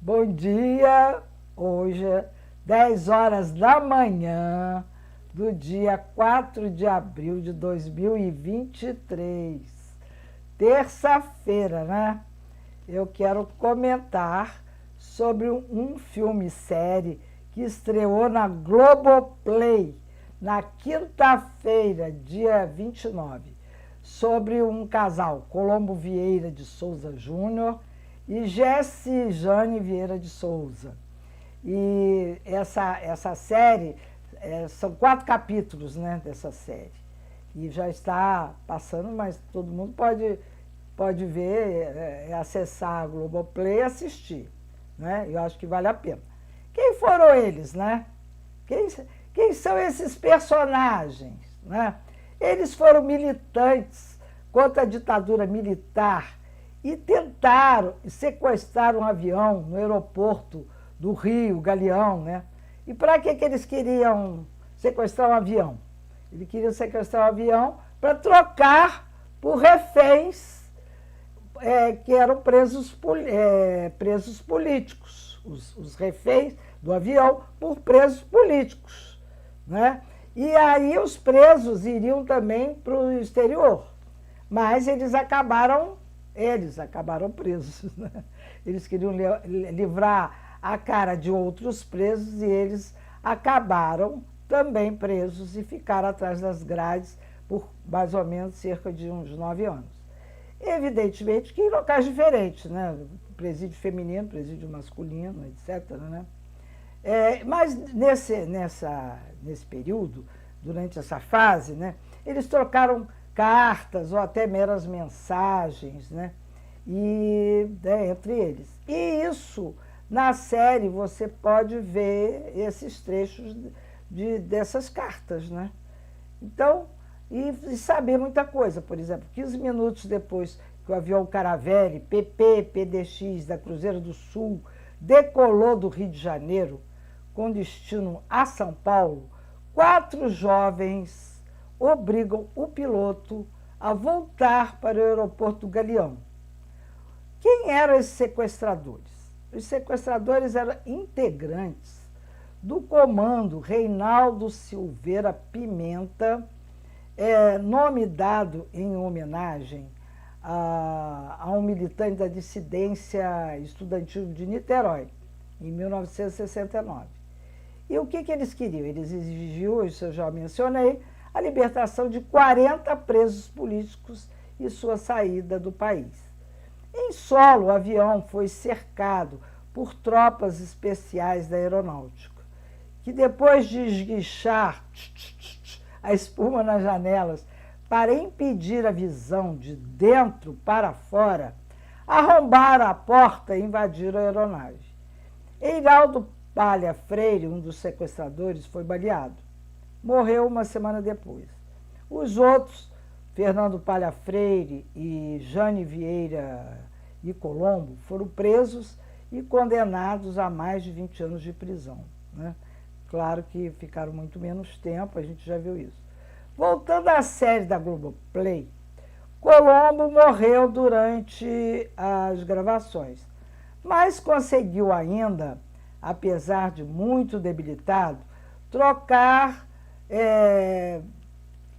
Bom dia, hoje é 10 horas da manhã do dia 4 de abril de 2023, terça-feira, né? Eu quero comentar sobre um filme-série que estreou na Globoplay na quinta-feira, dia 29, sobre um casal, Colombo Vieira de Souza Júnior e Jessi Jane Vieira de Souza. E essa série, são 4 capítulos, né, dessa série. E já está passando, mas todo mundo pode ver, acessar a Globoplay e assistir. Né? Eu acho que vale a pena. Quem foram eles, né? Quem são esses personagens? Né? Eles foram militantes contra a ditadura militar e tentaram sequestrar um avião no aeroporto do Rio, Galeão, né? E para que eles queriam sequestrar um avião? Eles queriam sequestrar um avião para trocar por reféns que eram presos políticos, os reféns do avião por presos políticos, né? E aí os presos iriam também para o exterior, mas eles acabaram presos, né? Eles queriam livrar a cara de outros presos e eles acabaram também presos e ficaram atrás das grades por mais ou menos cerca de uns 9 anos. Evidentemente que em locais diferentes, né? Presídio feminino, presídio masculino, etc. Né? Mas nesse período, durante essa fase, né, eles trocaram cartas ou até meras mensagens, né, entre eles. E isso, na série, você pode ver esses trechos dessas cartas. Né? Então, e saber muita coisa. Por exemplo, 15 minutos depois que o avião Caravelle, PDX, da Cruzeiro do Sul, decolou do Rio de Janeiro, com destino a São Paulo, 4 jovens obrigam o piloto a voltar para o aeroporto do Galeão. Quem eram esses sequestradores? Os sequestradores eram integrantes do comando Reinaldo Silveira Pimenta, nome dado em homenagem a um militante da dissidência estudantil de Niterói, em 1969. E o que eles queriam? Eles exigiam, isso eu já mencionei, a libertação de 40 presos políticos e sua saída do país. Em solo, o avião foi cercado por tropas especiais da aeronáutica, que depois de esguichar a espuma nas janelas para impedir a visão de dentro para fora, arrombaram a porta e invadiram a aeronave. Eiraldo Palha Freire, um dos sequestradores, foi baleado. Morreu uma semana depois. Os outros, Fernando Palha Freire e Jane Vieira e Colombo, foram presos e condenados a mais de 20 anos de prisão. Né? Claro que ficaram muito menos tempo, a gente já viu isso. Voltando à série da Globoplay, Colombo morreu durante as gravações, mas conseguiu ainda, apesar de muito debilitado, trocar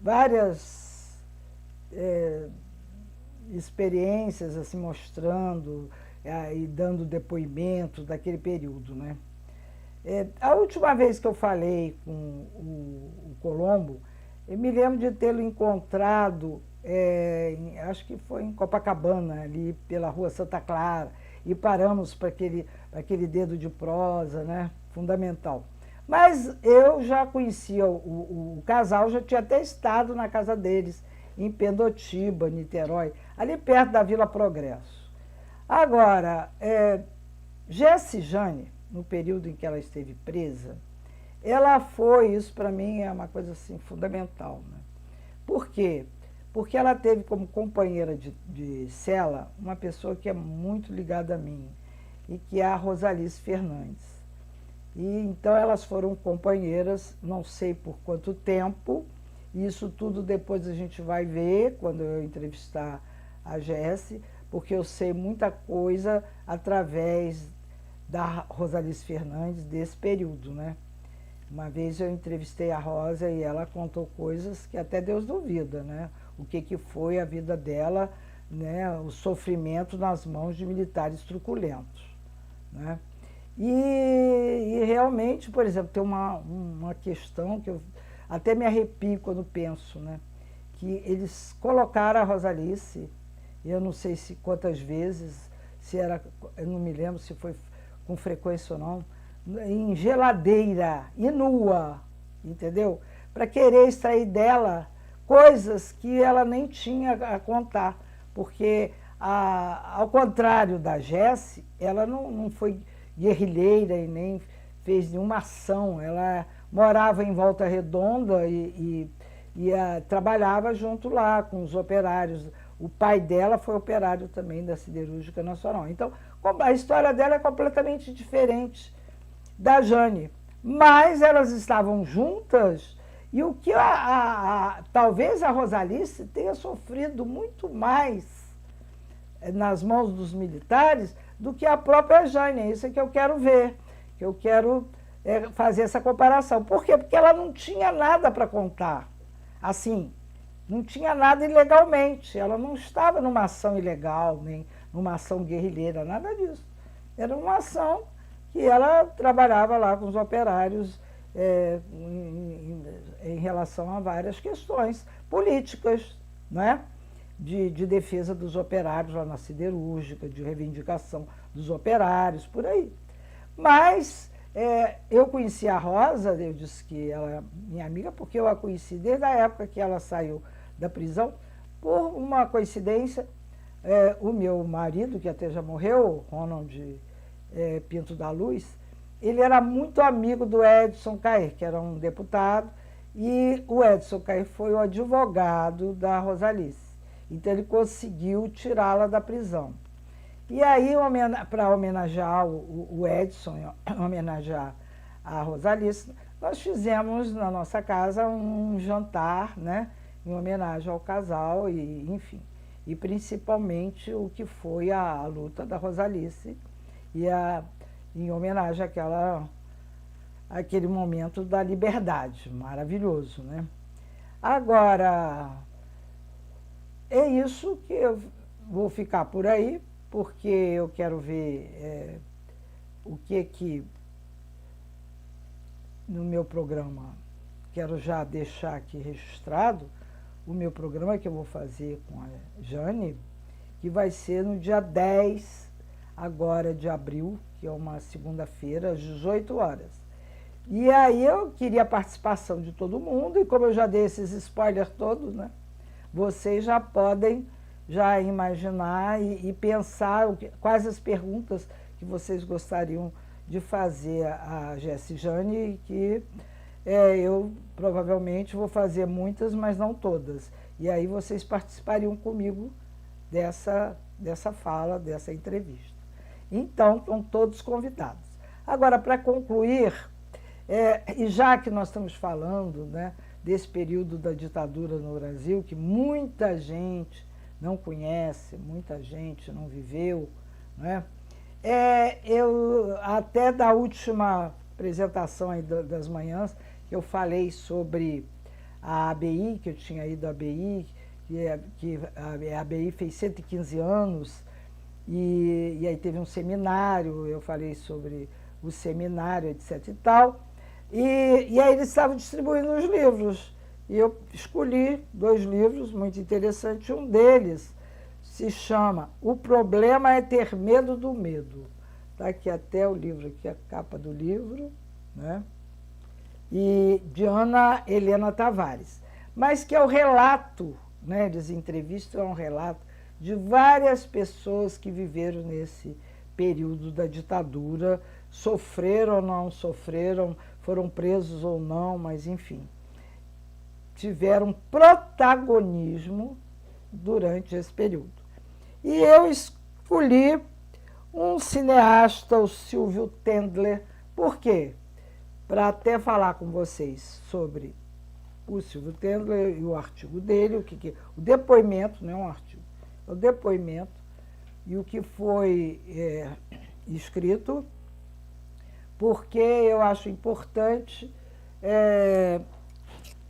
várias experiências, assim, mostrando e dando depoimento daquele período. Né? A última vez que eu falei com o Colombo, eu me lembro de tê-lo encontrado, acho que foi em Copacabana, ali pela Rua Santa Clara, e paramos para aquele dedo de prosa, né? Fundamental. Mas eu já conhecia o casal, já tinha até estado na casa deles, em Pendotiba, Niterói, ali perto da Vila Progresso. Agora, Jessi Jane, no período em que ela esteve presa, ela foi, isso para mim é uma coisa assim, fundamental. Né? Por quê? Porque ela teve como companheira de cela uma pessoa que é muito ligada a mim, e que é a Rosalice Fernandes. E então elas foram companheiras, não sei por quanto tempo, e isso tudo depois a gente vai ver quando eu entrevistar a Jessi, porque eu sei muita coisa através da Rosalice Fernandes desse período, né? Uma vez eu entrevistei a Rosa e ela contou coisas que até Deus duvida, né? O que foi a vida dela, né? O sofrimento nas mãos de militares truculentos, né? E realmente, por exemplo, tem uma questão que eu até me arrepio quando penso, né? Que eles colocaram a Rosalice, eu não sei se quantas vezes, se era, eu não me lembro se foi com frequência ou não, em geladeira e nua, entendeu? Para querer extrair dela coisas que ela nem tinha a contar, porque, ao contrário da Jesse, ela não foi guerrilheira e nem fez nenhuma ação, ela morava em Volta Redonda e trabalhava junto lá com os operários. O pai dela foi operário também da Siderúrgica Nacional. Então, a história dela é completamente diferente da Jane. Mas elas estavam juntas e o que talvez a Rosalice tenha sofrido muito mais nas mãos dos militares do que a própria Jane. É isso que eu quero ver, que eu quero fazer essa comparação. Por quê? Porque ela não tinha nada para contar. Assim, não tinha nada ilegalmente. Ela não estava numa ação ilegal, nem numa ação guerrilheira, nada disso. Era uma ação que ela trabalhava lá com os operários em relação a várias questões políticas, né? De defesa dos operários lá na siderúrgica, de reivindicação dos operários, por aí. Mas eu conheci a Rosa, eu disse que ela é minha amiga, porque eu a conheci desde a época que ela saiu da prisão. Por uma coincidência, o meu marido, que até já morreu, Ronald Pinto da Luz, ele era muito amigo do Edson Cair, que era um deputado, e o Edson Cair foi o advogado da Rosalice. Então ele conseguiu tirá-la da prisão. E aí, para homenagear o Edson, homenagear a Rosalice, nós fizemos na nossa casa um jantar, né, em homenagem ao casal, e enfim, e principalmente o que foi a luta da Rosalice, e em homenagem àquele momento da liberdade, maravilhoso, né? Agora, é isso que eu vou ficar por aí, porque eu quero ver o que no meu programa, quero já deixar aqui registrado, o meu programa que eu vou fazer com a Jane, que vai ser no dia 10 agora de abril, que é uma segunda-feira, às 18 horas. E aí eu queria a participação de todo mundo, e como eu já dei esses spoilers todos, né, vocês já podem já imaginar e pensar quais as perguntas que vocês gostariam de fazer a Jesse Jane, que eu provavelmente vou fazer muitas, mas não todas. E aí vocês participariam comigo dessa fala, dessa entrevista. Então, estão todos convidados. Agora, para concluir, e já que nós estamos falando, né, desse período da ditadura no Brasil, que muita gente não conhece, muita gente não viveu, né? Eu, até da última apresentação aí das manhãs, que eu falei sobre a ABI, que eu tinha ido à ABI, que a ABI fez 115 anos, e aí teve um seminário, eu falei sobre o seminário, etc. e tal, e aí eles estavam distribuindo os livros, e eu escolhi 2 livros muito interessantes. Um deles se chama O Problema é Ter Medo do Medo. Está aqui até o livro, aqui a capa do livro, né? E de Ana Helena Tavares. Mas que é o relato, né, das entrevistas, é um relato de várias pessoas que viveram nesse período da ditadura, sofreram ou não sofreram, foram presos ou não, mas enfim, tiveram protagonismo durante esse período. E eu escolhi um cineasta, o Silvio Tendler. Por quê? Para até falar com vocês sobre o Silvio Tendler e o artigo dele, o depoimento, não é um artigo, é o depoimento, e o que foi escrito, porque eu acho importante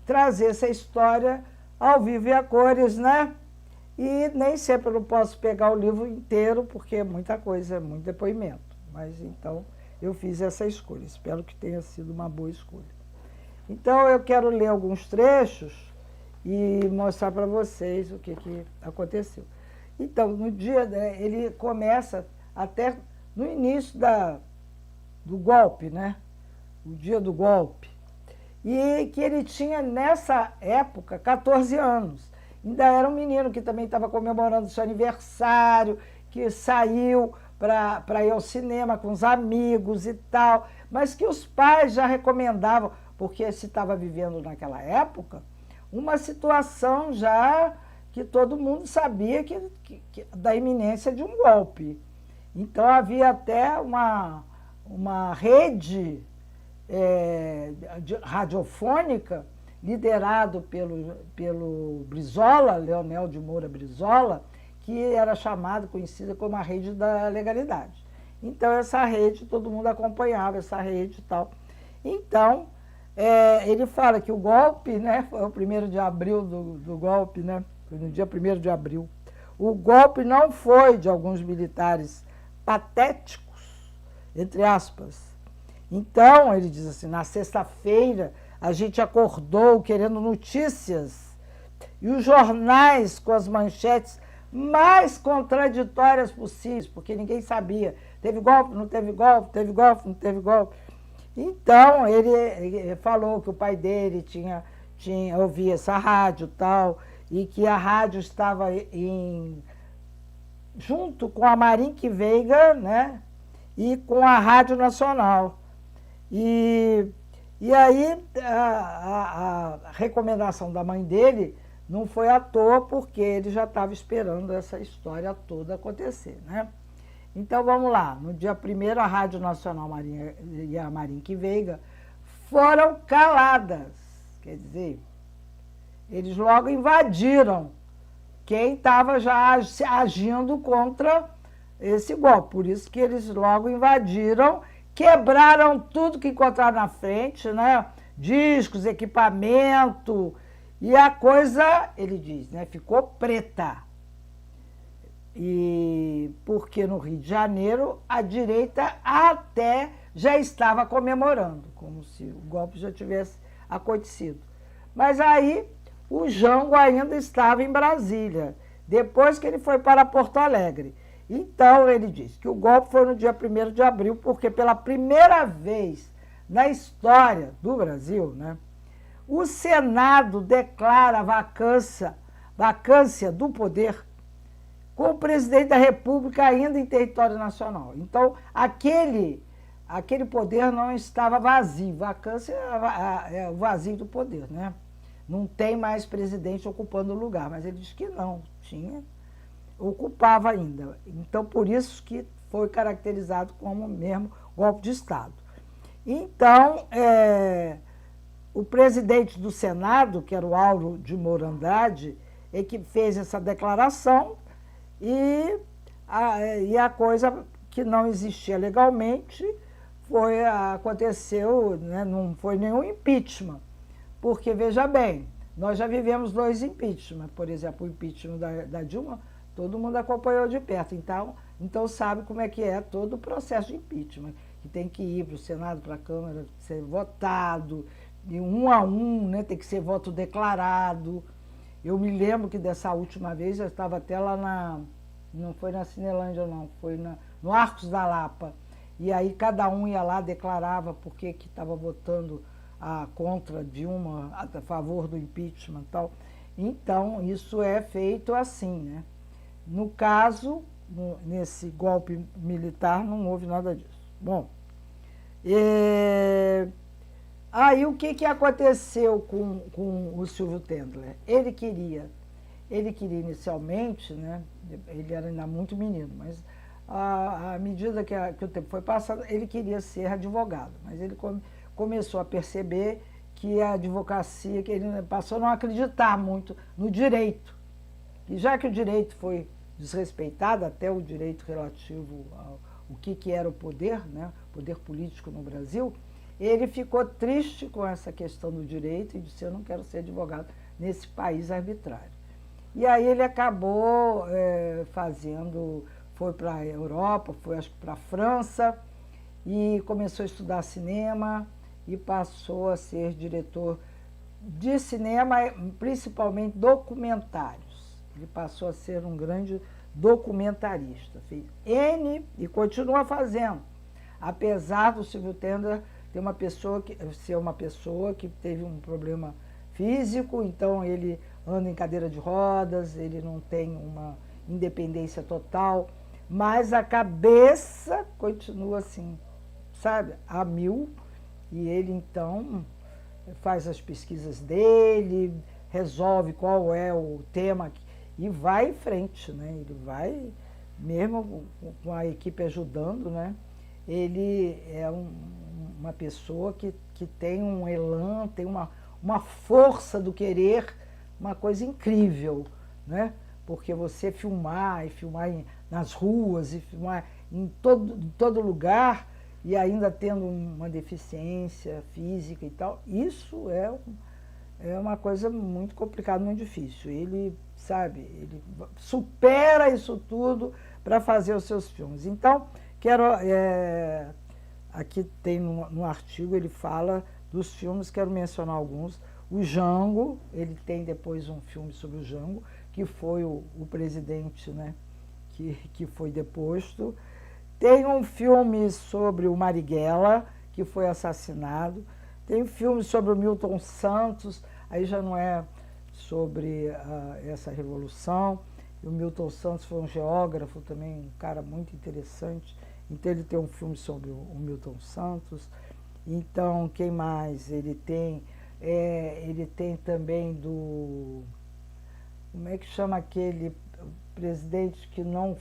trazer essa história ao vivo e a cores, né? E nem sempre eu não posso pegar o livro inteiro, porque é muita coisa, é muito depoimento. Mas então eu fiz essa escolha, espero que tenha sido uma boa escolha. Então eu quero ler alguns trechos e mostrar para vocês o que aconteceu. Então, no dia, ele começa até no início do golpe, né? O dia do golpe. E que ele tinha, nessa época, 14 anos. Ainda era um menino que também estava comemorando seu aniversário, que saiu para ir ao cinema com os amigos e tal, mas que os pais já recomendavam, porque se estava vivendo naquela época uma situação já que todo mundo sabia da iminência de um golpe. Então havia até uma rede radiofônica, liderado pelo Brizola, Leonel de Moura Brizola, que era conhecida como a Rede da Legalidade. Então, essa rede, todo mundo acompanhava essa rede e tal. Então, ele fala que o golpe, né, foi o 1º de abril do golpe, né, foi no dia 1º de abril. O golpe não foi de alguns militares patéticos, entre aspas. Então, ele diz assim, na sexta-feira, a gente acordou querendo notícias e os jornais com as manchetes mais contraditórias possíveis, porque ninguém sabia. Teve golpe, não teve golpe, teve golpe, não teve golpe. Então, ele falou que o pai dele ouvia essa rádio e tal, e que a rádio estava junto com a Marinque Veiga, né, e com a Rádio Nacional. E aí a recomendação da mãe dele não foi à toa, porque ele já estava esperando essa história toda acontecer, né? Então vamos lá, no dia 1º a Rádio Nacional e a Marinque Veiga foram caladas, quer dizer, eles logo invadiram quem estava já agindo contra esse golpe, por isso que eles logo invadiram, quebraram tudo que encontraram na frente, né? Discos, equipamento, e a coisa, ele diz, né, ficou preta. E porque no Rio de Janeiro a direita até já estava comemorando, como se o golpe já tivesse acontecido. Mas aí o Jango ainda estava em Brasília, depois que ele foi para Porto Alegre. Então, ele diz que o golpe foi no dia 1º de abril, porque pela primeira vez na história do Brasil, né, o Senado declara a vacância do poder com o presidente da República ainda em território nacional. Então, aquele poder não estava vazio. Vacância é o vazio do poder, né? Não tem mais presidente ocupando o lugar, mas ele diz que não, ocupava ainda. Então, por isso que foi caracterizado como mesmo golpe de Estado. Então, o presidente do Senado, que era o Auro de Moura Andrade, é que fez essa declaração e a coisa que não existia legalmente aconteceu, né, não foi nenhum impeachment, porque, veja bem, nós já vivemos 2 impeachment, por exemplo, o impeachment da Dilma, todo mundo acompanhou de perto, então sabe como é que é todo o processo de impeachment, que tem que ir para o Senado, para a Câmara, ser votado, e 1 a 1, né, tem que ser voto declarado. Eu me lembro que dessa última vez, eu estava até lá não foi na Cinelândia não, foi no Arcos da Lapa, e aí cada um ia lá, declarava por que estava votando contra Dilma, a favor do impeachment e tal. Então, isso é feito assim, né? No caso, nesse golpe militar, não houve nada disso. Bom, aí o que aconteceu com o Silvio Tendler? Ele queria inicialmente, né, ele era ainda muito menino, mas à medida que o tempo foi passando, ele queria ser advogado, mas ele começou a perceber que a advocacia, que ele passou a não acreditar muito no direito. E já que o direito foi desrespeitado, até o direito relativo ao o que era o poder, né, o poder político no Brasil, ele ficou triste com essa questão do direito e disse: eu não quero ser advogado nesse país arbitrário. E aí ele acabou foi para a Europa, foi acho que para a França, e começou a estudar cinema e passou a ser diretor de cinema, principalmente documentários. Ele passou a ser um grande documentarista. Fez N e continua fazendo, apesar do Silvio Tendler ser uma pessoa que teve um problema físico, então ele anda em cadeira de rodas, ele não tem uma independência total, mas a cabeça continua assim, sabe, a mil, e ele então faz as pesquisas dele, resolve qual é o tema e vai em frente, né? Ele vai, mesmo com a equipe ajudando, né? Ele é uma pessoa que tem um elan, tem uma força do querer, uma coisa incrível, né? Porque você filmar nas ruas, e filmar em todo lugar, e ainda tendo uma deficiência física e tal, isso é uma coisa muito complicada, muito difícil. Ele, sabe, ele supera isso tudo para fazer os seus filmes. Então, aqui tem no artigo, ele fala dos filmes, quero mencionar alguns. O Jango, ele tem depois um filme sobre o Jango, que foi o presidente, né, que foi deposto. Tem um filme sobre o Marighella, que foi assassinado. Tem um filme sobre o Milton Santos, aí já não é sobre essa revolução. E o Milton Santos foi um geógrafo também, um cara muito interessante. Então ele tem um filme sobre o Milton Santos. Então, quem mais? Ele tem também como é que chama aquele presidente que não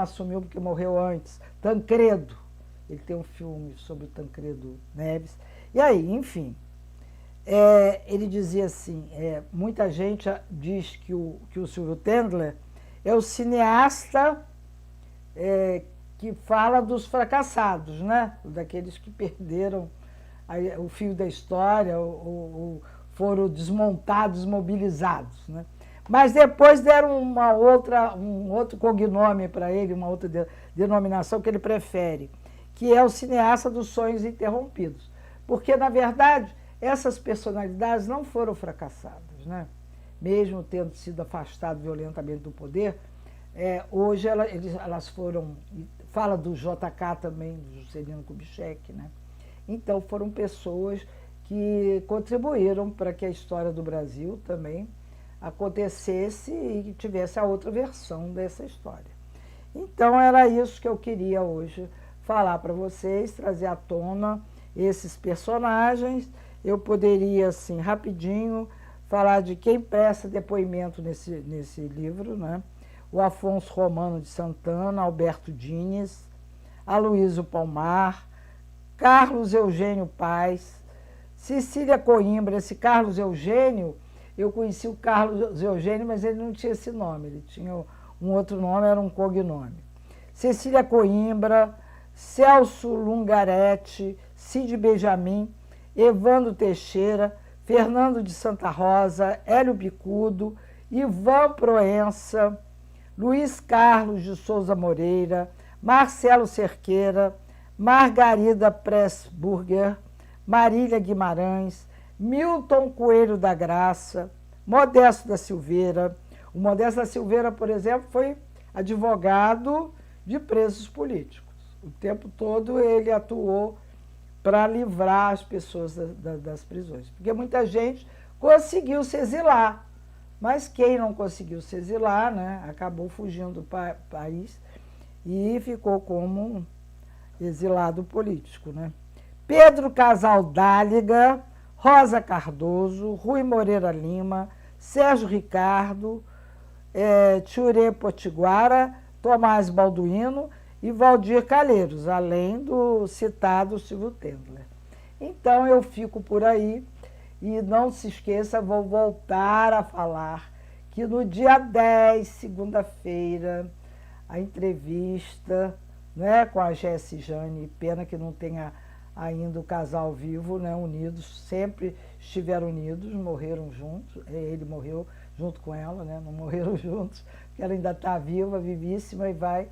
assumiu porque morreu antes? Tancredo. Ele tem um filme sobre o Tancredo Neves. E aí, enfim, ele dizia assim, muita gente diz que o Silvio Tendler é o cineasta que fala dos fracassados, né? Daqueles que perderam o fio da história, ou foram desmontados, mobilizados, né? Mas depois deram um outro cognome para ele, uma outra denominação que ele prefere, que é o cineasta dos sonhos interrompidos. Porque, na verdade, essas personalidades não foram fracassadas, né? Mesmo tendo sido afastadas violentamente do poder, hoje elas foram... Fala do JK também, do Juscelino Kubitschek, né? Então, foram pessoas que contribuíram para que a história do Brasil também acontecesse e tivesse a outra versão dessa história. Então, era isso que eu queria hoje falar para vocês, trazer à tona esses personagens. Eu poderia, assim, rapidinho, falar de quem presta depoimento nesse livro, né? O Afonso Romano de Santana, Alberto Dines, Aloysio Palmar, Carlos Eugênio Paes, Cecília Coimbra. Esse Carlos Eugênio, eu conheci o Carlos Eugênio, mas ele não tinha esse nome, ele tinha um outro nome, era um cognome. Cecília Coimbra, Celso Lungaretti, Cid Benjamin, Evandro Teixeira, Fernando de Santa Rosa, Hélio Bicudo, Ivan Proença, Luiz Carlos de Souza Moreira, Marcelo Cerqueira, Margarida Pressburger, Marília Guimarães, Milton Coelho da Graça, Modesto da Silveira. O Modesto da Silveira, por exemplo, foi advogado de presos políticos. O tempo todo ele atuou para livrar as pessoas das prisões. Porque muita gente conseguiu se exilar, mas quem não conseguiu se exilar, né, acabou fugindo do país e ficou como exilado político, né? Pedro Casal Dáliga, Rosa Cardoso, Rui Moreira Lima, Sérgio Ricardo, Tchurê Potiguara, Tomás Balduino e Valdir Calheiros, além do citado Silvio Tendler. Então eu fico por aí e não se esqueça, vou voltar a falar que no dia 10, segunda-feira, a entrevista né, com a Jéssica e Jane. Pena que não tenha ainda o casal vivo, né, unidos, sempre estiveram unidos, morreram juntos, ele morreu junto com ela, né, não morreram juntos, porque ela ainda está viva, vivíssima, e vai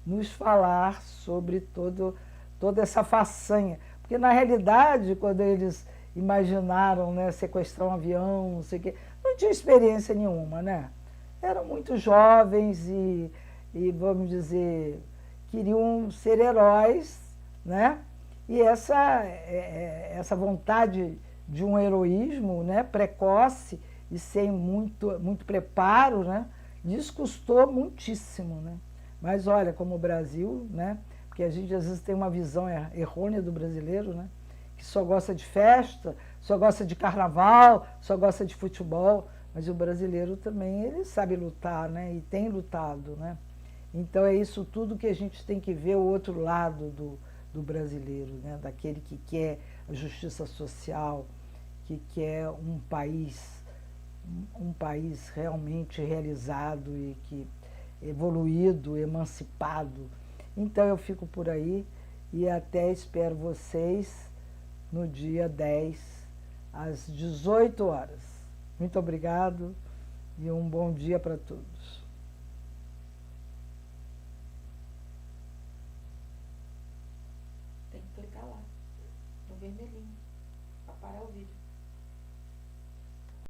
nos falar sobre toda essa façanha. Porque, na realidade, quando eles imaginaram, né, sequestrar um avião, não sei o quê, não tinha experiência nenhuma, né? Eram muito jovens e, vamos dizer, queriam ser heróis, né? E essa vontade de um heroísmo, né, precoce e sem muito preparo, né, lhes custou muitíssimo, né? Mas olha, como o Brasil, né, porque a gente às vezes tem uma visão errônea do brasileiro, né, que só gosta de festa, só gosta de carnaval, só gosta de futebol, mas o brasileiro também, ele sabe lutar, né, e tem lutado, né? Então é isso tudo que a gente tem que ver, o outro lado do brasileiro, né, daquele que quer a justiça social, que quer um país realmente realizado e que evoluído, emancipado. Então eu fico por aí e até espero vocês no dia 10, às 18 horas. Muito obrigado e um bom dia para todos. Tem que clicar lá, no vermelhinho, para parar o vídeo.